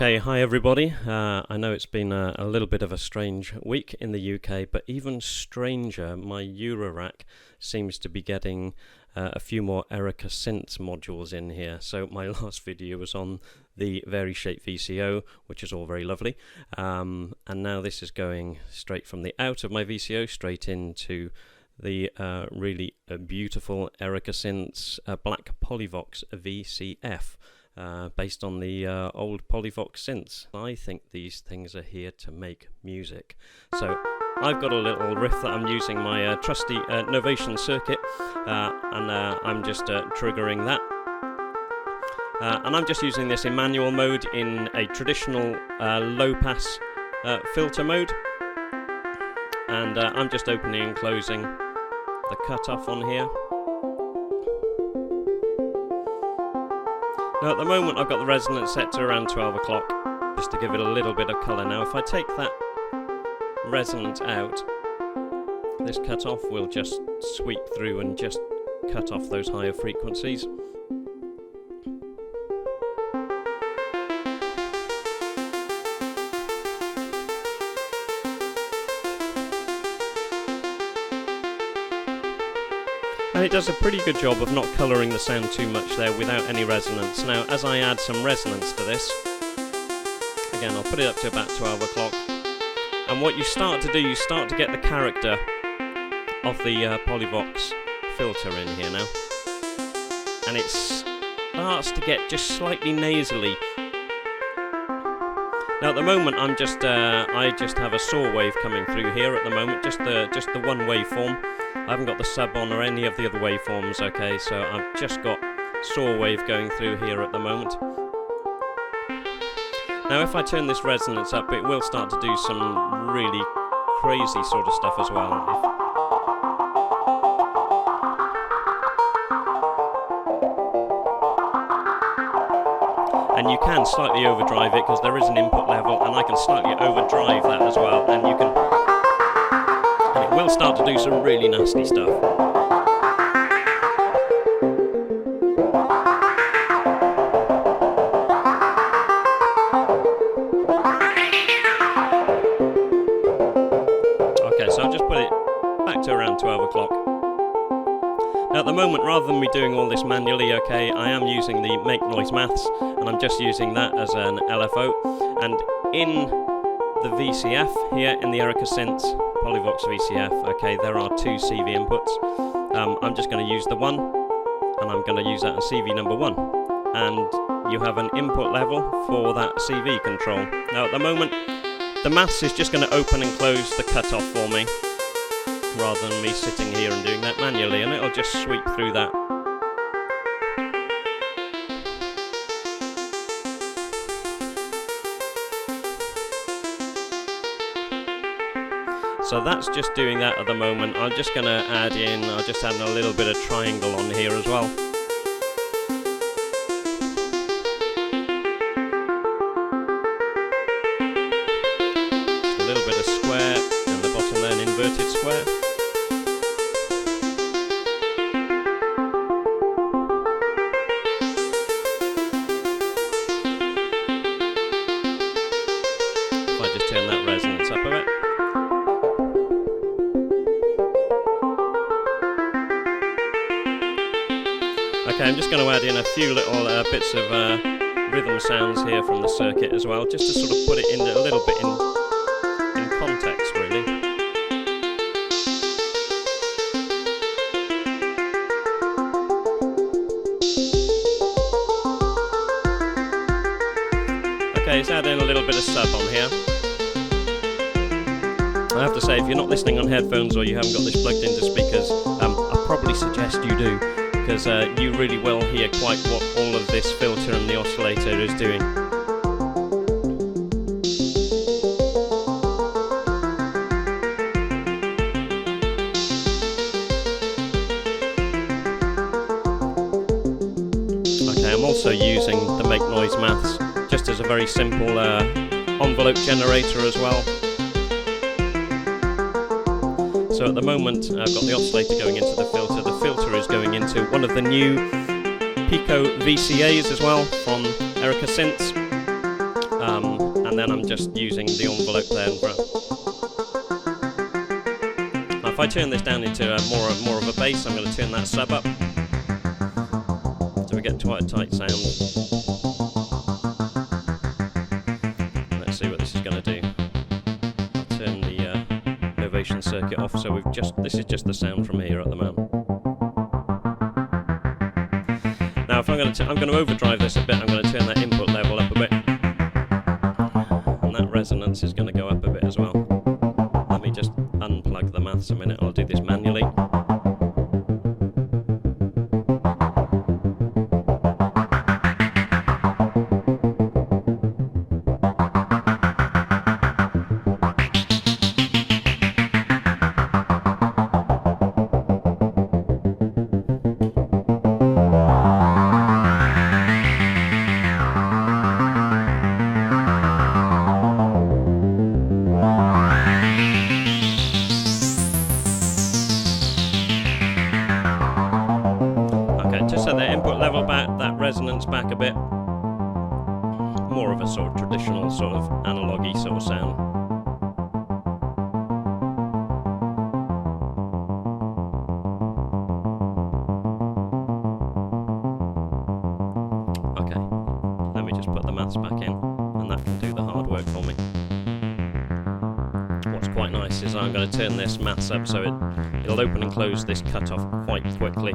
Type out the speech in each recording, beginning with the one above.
Okay, hi everybody. I know it's been a little bit of a strange week in the UK, but even stranger, my eurorack seems to be getting a few more Erica synths modules in here. So my last video was on the varishape VCO, which is all very lovely, and now this is going straight from the out of my VCO straight into the really beautiful Erica synths BLACK Polivoks VCF. Based on the old Polyvoks synths. I think these things are here to make music. So I've got a little riff that I'm using my trusty Novation circuit, and I'm just triggering that. And I'm just using this in manual mode in a traditional low-pass filter mode. And I'm just opening and closing the cutoff on here. Now at the moment I've got the resonance set to around 12 o'clock, just to give it a little bit of colour. Now if I take that resonance out, this cutoff will just sweep through and just cut off those higher frequencies. And it does a pretty good job of not colouring the sound too much there without any resonance. Now, as I add some resonance to this, again, I'll put it up to about 12 o'clock. And what you start to do, you start to get the character of the Polyvoks filter in here now. And it starts to get just slightly nasally. Now, at the moment, I just have a saw wave coming through here at the moment, just the one waveform. I haven't got the sub on or any of the other waveforms, okay, so I've just got saw wave going through here at the moment. Now if I turn this resonance up, it will start to do some really crazy sort of stuff as well. And you can slightly overdrive it because there is an input level, and I can slightly overdrive that as well, and you can... it will start to do some really nasty stuff. Okay, so I'll just put it back to around 12 o'clock. Now at the moment, rather than me doing all this manually, okay, I am using the make noise maths, and I'm just using that as an LFO. And in the VCF here, in the Erica synths, Polyvoks VCF, okay, there are two CV inputs. I'm just going to use the one, and I'm going to use that as CV number 1. And you have an input level for that CV control. Now at the moment, the maths is just going to open and close the cutoff for me, rather than me sitting here and doing that manually, and it'll just sweep through that. So that's just doing that at the moment. I'm just going to add in, I'll just add a little bit of triangle on here as well. Just a little bit of square, and the bottom there an inverted square. If I just turn that resonance up a bit. Okay, I'm just going to add in a few little bits of rhythm sounds here from the circuit as well, just to sort of put it in a little bit in context, really. Okay, let's add in a little bit of sub on here. I have to say, if you're not listening on headphones or you haven't got this plugged into speakers, I probably suggest you do, because you really will hear quite what all of this filter and the oscillator is doing. Okay, I'm also using the make noise maths just as a very simple envelope generator as well. So at the moment I've got the oscillator going into the filter. The filter is going into one of the new pico VCAs as well from Erica synths. then I'm just using the envelope there in front. Now if I turn this down into more of a bass, I'm going to turn that sub up, so we get quite a tight sound. Let's see what this is going to do. I'll turn the Novation circuit off, so this is just the sound from here at the moment. Now if I'm going to overdrive this a bit, I'm going to turn that input level up a bit, and that resonance is going to go up a bit as well. Let me just unplug the maths a minute, I'll do this manually. Resonance back a bit, more of a sort of traditional sort of analogy sort of sound. Okay, let me just put the maths back in, and that can do the hard work for me. What's quite nice is I'm going to turn this maths up so it'll open and close this cutoff quite quickly.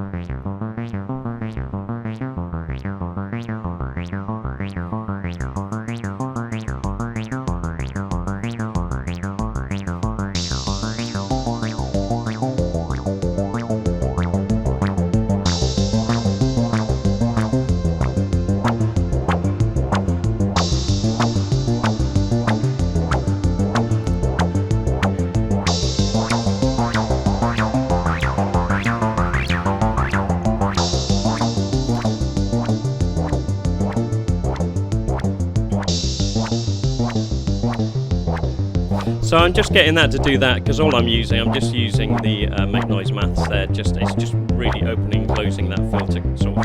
So I'm just getting that to do that because I'm just using the make noise maths there. It's just really opening and closing that filter sort of,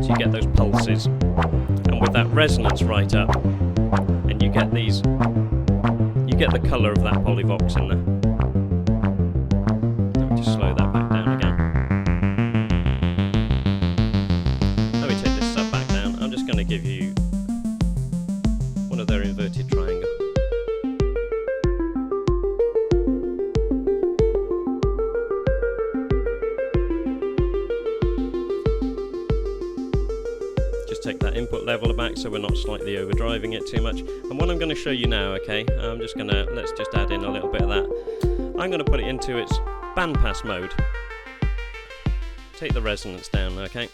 so you get those pulses, and with that resonance right up, and you get the colour of that Polyvoks in there. Let me just slow that back down again. Let me take this sub back down. I'm just going to give you one of their inverted triangles. Take that input level back so we're not slightly overdriving it too much. And what I'm going to show you now, okay, let's just add in a little bit of that. I'm going to put it into its bandpass mode. Take the resonance down, okay,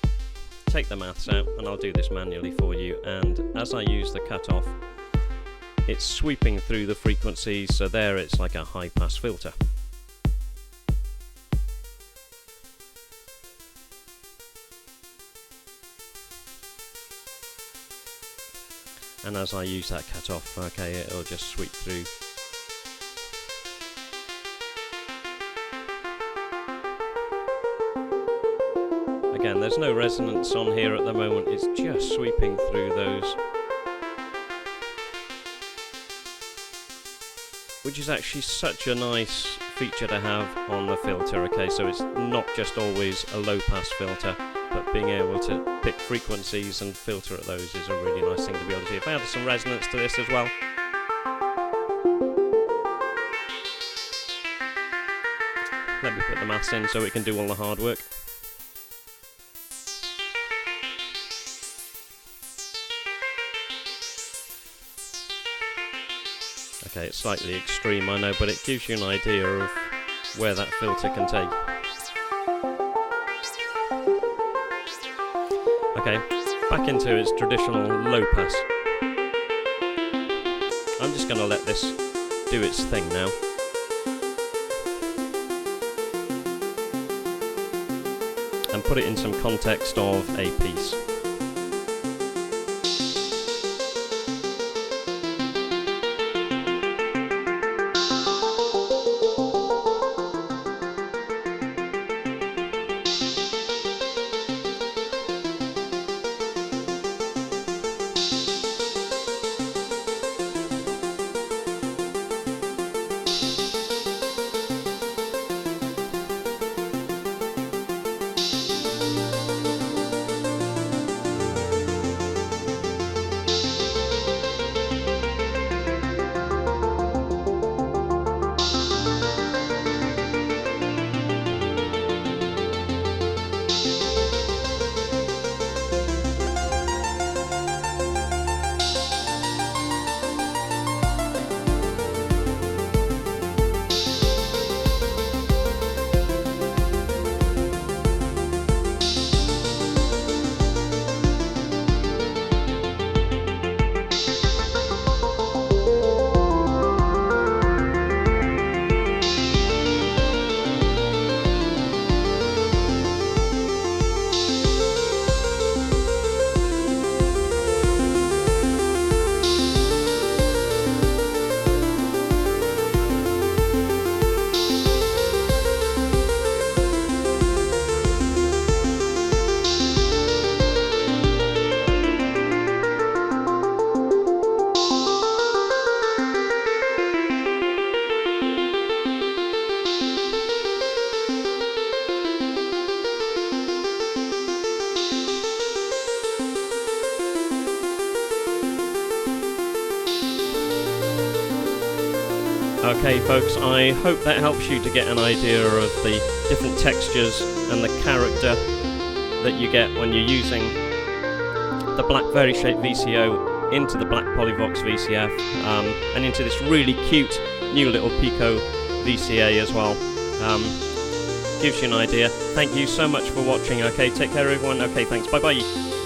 take the maths out, and I'll do this manually for you. And as I use the cutoff, it's sweeping through the frequencies, so there it's like a high pass filter. And as I use that cut off, okay, it'll just sweep through. Again, there's no resonance on here at the moment, it's just sweeping through those. Which is actually such a nice feature to have on the filter, okay, so it's not just always a low pass filter, but being able to pick frequencies and filter at those is a really nice thing to be able to do. If I add some resonance to this as well. Let me put the maths in so it can do all the hard work. Okay, it's slightly extreme, I know, but it gives you an idea of where that filter can take. Okay, back into its traditional low pass. I'm just going to let this do its thing now. And put it in some context of a piece. Okay folks, I hope that helps you to get an idea of the different textures and the character that you get when you're using the black varishape VCO into the black Polivoks VCF and into this really cute new little pico VCA as well. Gives you an idea. Thank you so much for watching. Okay, take care everyone. Okay, thanks. Bye bye.